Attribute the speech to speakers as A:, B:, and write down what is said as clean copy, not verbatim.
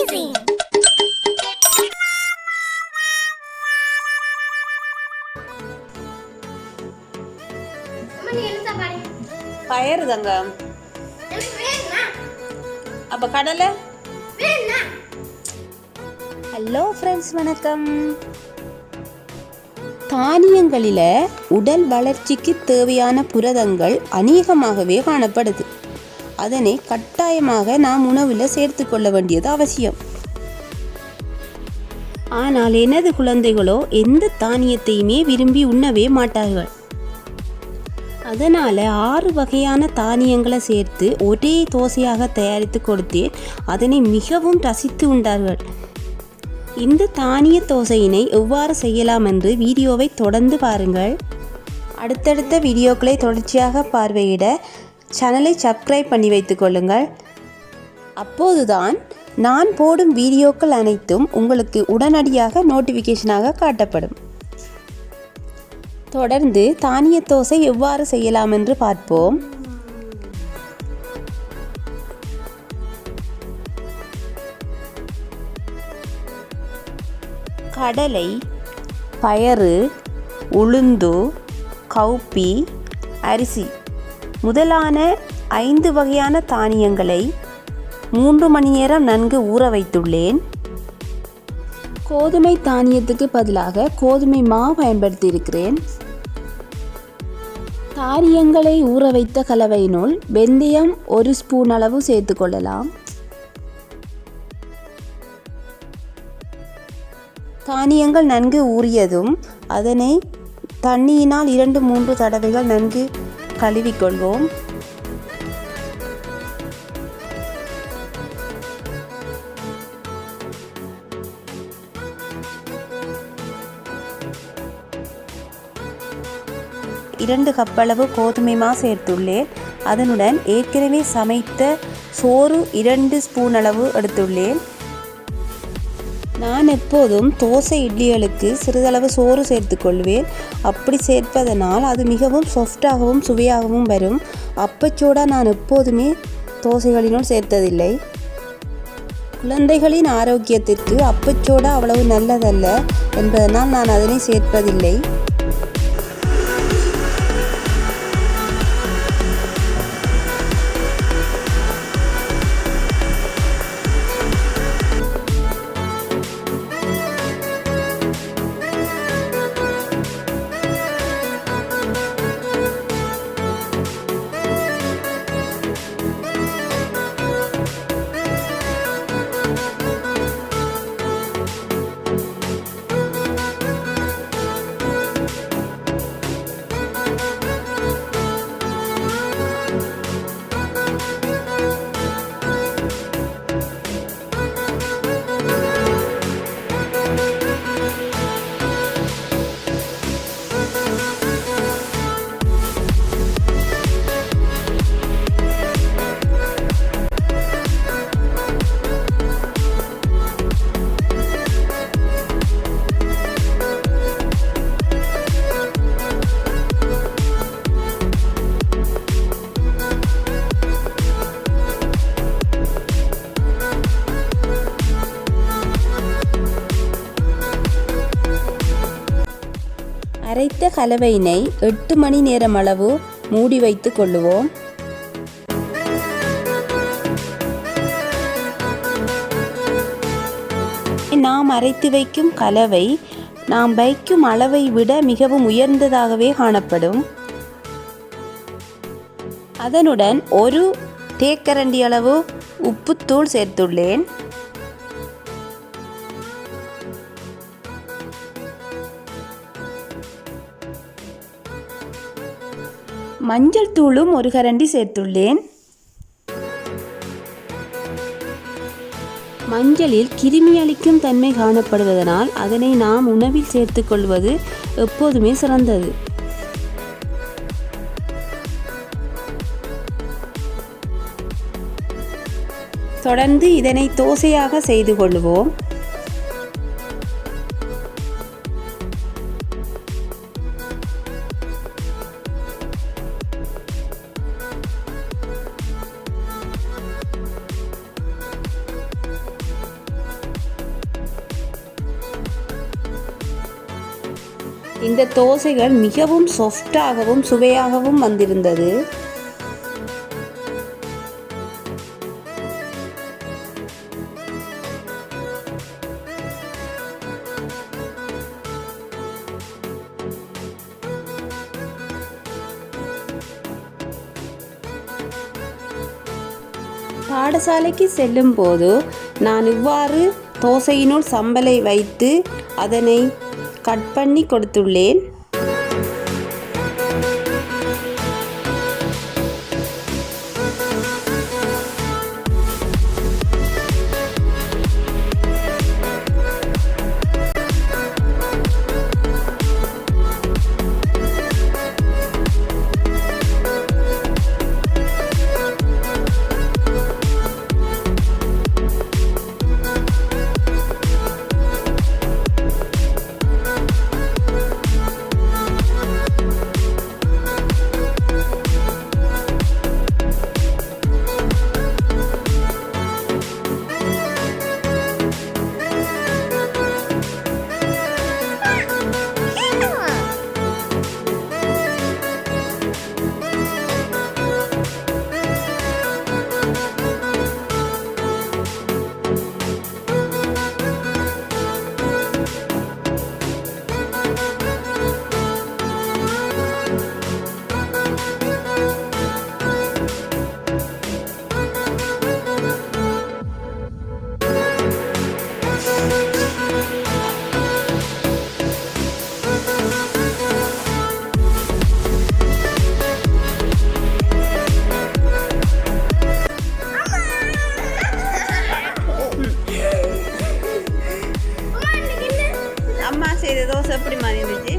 A: amazing!
B: பயறு தாங்க. அப்ப கடலை. ஹலோ ஃப்ரெண்ட்ஸ், வணக்கம். தானியங்களில் உடல் வளர்ச்சிக்கு தேவையான புரதங்கள் அநேகமாகவே காணப்படுது. அதனை கட்டாயமாக நாம் உணவில் சேர்த்து கொள்ள வேண்டியது அவசியம். ஆனால் எனது குழந்தைகளோ எந்த தானியத்தையுமே விரும்பி உண்ணவே மாட்டார்கள். அதனால் 6 வகையான தானியங்களை சேர்த்து ஒரே தோசையாக தயாரித்து கொடுத்தேன். அதனை மிகவும் ரசித்து உண்டார்கள். இந்த தானிய தோசையினை எவ்வாறு செய்யலாம் என்று வீடியோவை தொடர்ந்து பாருங்கள். அடுத்தடுத்த வீடியோக்களை தொடர்ச்சியாக பார்வையிட சேனலை சப்ஸ்கிரைப் பண்ணி வைத்துக் கொள்ளுங்கள். அப்போதுதான் நான் போடும் வீடியோக்கள் அனைத்தும் உங்களுக்கு உடனடியாக நோட்டிஃபிகேஷனாக காட்டப்படும். தொடர்ந்து தானிய தோசை எவ்வாறு செய்யலாம் என்று பார்ப்போம். கடலை, பயறு, உளுந்து, கவுப்பி, அரிசி முதலான 5 வகையான தானியங்களை 3 மணி நேரம் நன்கு ஊற வைத்துள்ளேன். கோதுமை தானியத்துக்கு பதிலாக கோதுமை மாவு பயன்படுத்தி இருக்கிறேன். தானியங்களை ஊற வைத்த கலவையினுள் வெந்தயம் 1 ஸ்பூன் அளவு சேர்த்து கொள்ளலாம். தானியங்கள் நன்கு ஊறியதும் அதனை தண்ணியினால் 2-3 தடவைகள் நன்கு கழுவிக்கொள்வோம். இரண்டு கப் அளவு கோதுமை மாவு சேர்த்துள்ளேன். அதனுடன் ஏற்கனவே சமைத்த சோறு 2 ஸ்பூன் அளவு எடுத்துள்ளேன். நான் எப்போதும் தோசை இட்லிகளுக்கு சிறிதளவு சோறு சேர்த்து கொள்வேன். அப்படி சேர்ப்பதனால் அது மிகவும் சாஃப்டாகவும் சுவையாகவும் வரும். அப்பச்சோடா நான் எப்போதுமே தோசைகளினுள் சேர்த்ததில்லை. குழந்தைகளின் ஆரோக்கியத்திற்கு அப்பச்சோடா அவ்வளவு நல்லதல்ல என்பதனால் நான் அதனை சேர்ப்பதில்லை. அரைத்த கலவையினை 8 மணி நேரம் அளவு மூடி வைத்து கொள்ளுவோம். நாம் அரைத்து வைக்கும் கலவை நாம் வைக்கும் அளவை விட மிகவும் உயர்ந்ததாகவே காணப்படும். அதனுடன் 1 தேக்கரண்டி அளவு உப்புத்தூள் சேர்த்துள்ளேன். மஞ்சள் தூளும் 1 கரண்டி சேர்த்துள்ளேன். மஞ்சளில் கிருமி அளிக்கும் தன்மை காணப்படுவதனால் அதனை நாம் உணவில் சேர்த்துக் கொள்வது எப்போதுமே சிறந்தது. தொடர்ந்து இதனை தோசையாக செய்து கொள்வோம். இந்த தோசைகள் மிகவும் சாஃப்டாகவும் சுவையாகவும் வந்திருந்தது. பாடசாலைக்கு செல்லும் போது நான் இவ்வாறு தோசையினுள் சம்பலை வைத்து அதனை கட் பண்ணி கொடுத்துள்ளேன். அம்மா செய்த தோசை எப்படி மாதிரி இருந்துச்சு?